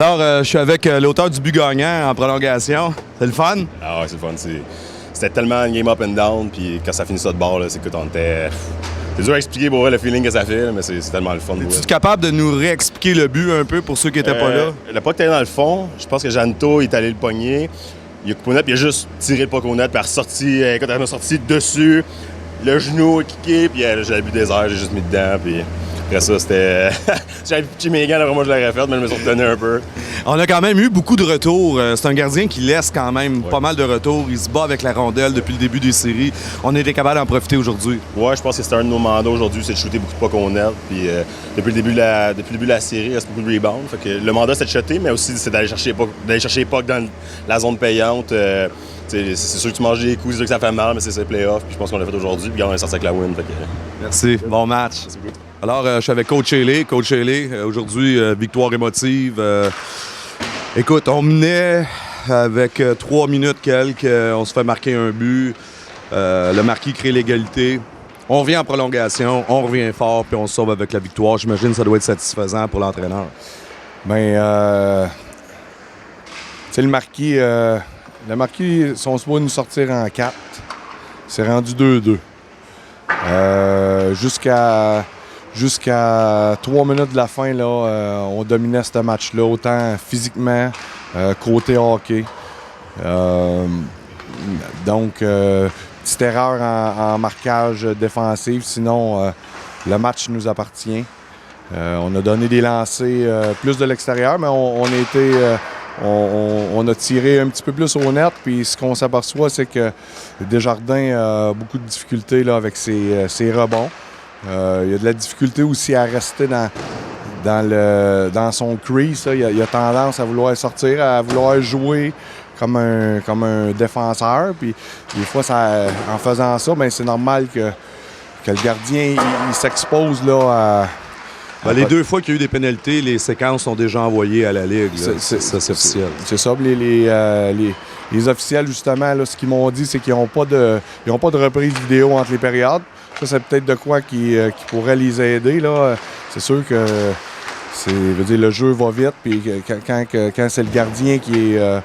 Alors, je suis avec l'auteur du but gagnant en prolongation. C'est le fun? Ah ouais, c'est le fun. C'était tellement une game up and down, puis quand ça finit ça de bord, c'est que c'est dur à expliquer pour vrai, le feeling que ça fait, là, mais c'est tellement le fun. Es-tu capable de nous réexpliquer le but un peu pour ceux qui n'étaient pas là? Le puck était dans le fond. Je pense que Janto est allé le pogner. Il a coupé au net, puis il a juste tiré le puck au net, puis quand elle m'a sorti dessus, le genou kické, puis j'ai le but des airs, j'ai juste mis dedans, puis après ça, c'était... J'avais pitché mes gants, là, moi je l'aurais fait, mais je me suis retenu un peu. On a quand même eu beaucoup de retours. C'est un gardien qui laisse quand même pas mal de retours. Il se bat avec la rondelle depuis le début des séries. On a été capable d'en profiter aujourd'hui. Ouais, je pense que c'était un de nos mandats aujourd'hui, c'est de shooter beaucoup de puck au net. Puis depuis le début de la série, il reste beaucoup de rebounds. Fait que le mandat, c'est de shotter, mais aussi c'est d'aller chercher les pucks dans la zone payante. C'est sûr que tu manges des coups, c'est sûr que ça fait mal, mais c'est ça les playoffs. Puis je pense qu'on l'a fait aujourd'hui, puis on est sorti avec la win. Fait que... Merci. Bon match. Merci beaucoup. Alors, je suis avec Coach Haley. Coach Haley, aujourd'hui, victoire émotive. Écoute, on menait avec 3 minutes quelques. On se fait marquer un but. Le marquis crée l'égalité. On revient en prolongation, on revient fort, puis on se sauve avec la victoire. J'imagine que ça doit être satisfaisant pour l'entraîneur. Bien, tu sais, le marquis sont supposés nous sortir en 4. C'est rendu 2-2. Jusqu'à 3 minutes de la fin, là, on dominait ce match-là, autant physiquement, côté hockey. Donc, petite erreur en marquage défensif, sinon le match nous appartient. On a donné des lancers plus de l'extérieur, mais on a tiré un petit peu plus au net. Puis ce qu'on s'aperçoit, c'est que Desjardins a beaucoup de difficultés là, avec ses rebonds. Il y a de la difficulté aussi à rester dans son crease. Il a tendance à vouloir sortir, à vouloir jouer comme un défenseur. Puis des fois, en faisant ça, bien, c'est normal que le gardien il s'expose là, à les 2 fois qu'il y a eu des pénalités, les séquences sont déjà envoyées à la Ligue. C'est officiel. C'est ça. Les officiels, justement, là, ce qu'ils m'ont dit, c'est qu'ils n'ont pas de reprise vidéo entre les périodes. Ça, c'est peut-être de quoi qui pourrait les aider. Là. C'est sûr que le jeu va vite, puis quand c'est le gardien qui est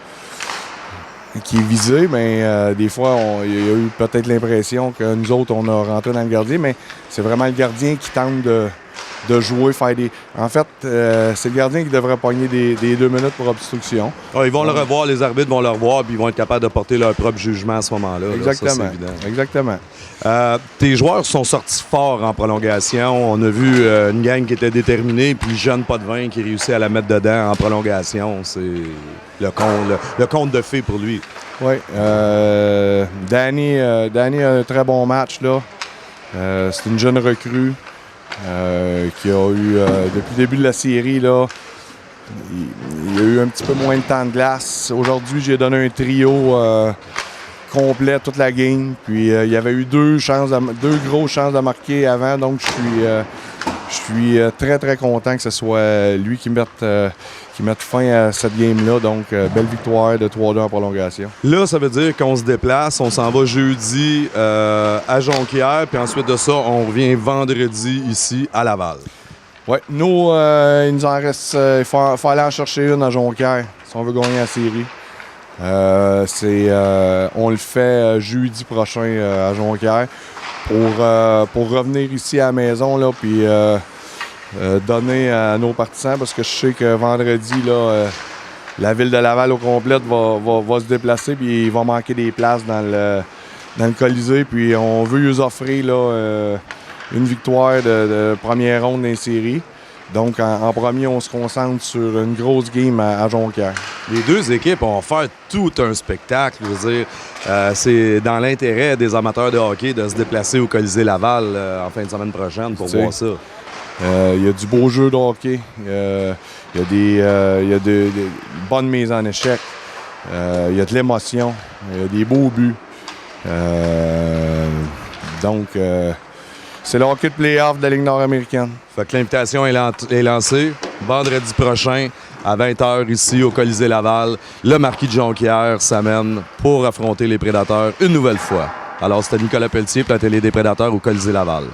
visé, mais des fois, il y a eu peut-être l'impression que nous autres, on a rentré dans le gardien, mais c'est vraiment le gardien qui tente de jouer, faire des... En fait, c'est le gardien qui devrait pogner des 2 minutes pour obstruction. Ils vont le revoir, les arbitres vont le revoir, puis ils vont être capables de porter leur propre jugement à ce moment-là. Exactement. Là, ça, c'est évident. Exactement. Tes joueurs sont sortis forts en prolongation. On a vu une gang qui était déterminée, puis Jeanne Potvin qui réussit à la mettre dedans en prolongation. C'est le conte de fée pour lui. Oui. Danny a un très bon match, là. C'est une jeune recrue. Qui a eu, depuis le début de la série, là, il a eu un petit peu moins de temps de glace. Aujourd'hui, j'ai donné un trio complet toute la game. Puis il y avait eu 2 grosses chances de marquer avant. Donc je suis très, très content que ce soit lui qui mette fin à cette game-là. Donc, belle victoire de 3-2 en prolongation. Là, ça veut dire qu'on se déplace, on s'en va jeudi à Jonquière, puis ensuite de ça, on revient vendredi ici à Laval. Oui, nous, il nous en reste... il faut aller en chercher une à Jonquière si on veut gagner la série. On le fait jeudi prochain à Jonquière pour revenir ici à la maison, là, puis donner à nos partisans, parce que je sais que vendredi, là, la ville de Laval au complet va se déplacer, puis il va manquer des places dans le Colisée, puis on veut lui offrir là, une victoire de première ronde des séries. Donc, en premier, on se concentre sur une grosse game à Jonquière. Les 2 équipes vont faire tout un spectacle. Je veux dire, c'est dans l'intérêt des amateurs de hockey de se déplacer au Colisée Laval en fin de semaine prochaine pour voir ça. Il y a du beau jeu de hockey. Il y a de bonnes mises en échec. Il y a de l'émotion. Il y a des beaux buts. Donc, c'est le hockey de play-off de la Ligue nord-américaine. Fait que l'invitation est lancée. Vendredi prochain, à 20h, ici, au Colisée Laval, le Marquis de Jonquière s'amène pour affronter les Prédateurs une nouvelle fois. Alors, c'était Nicolas Pelletier pour la télé des Prédateurs au Colisée Laval.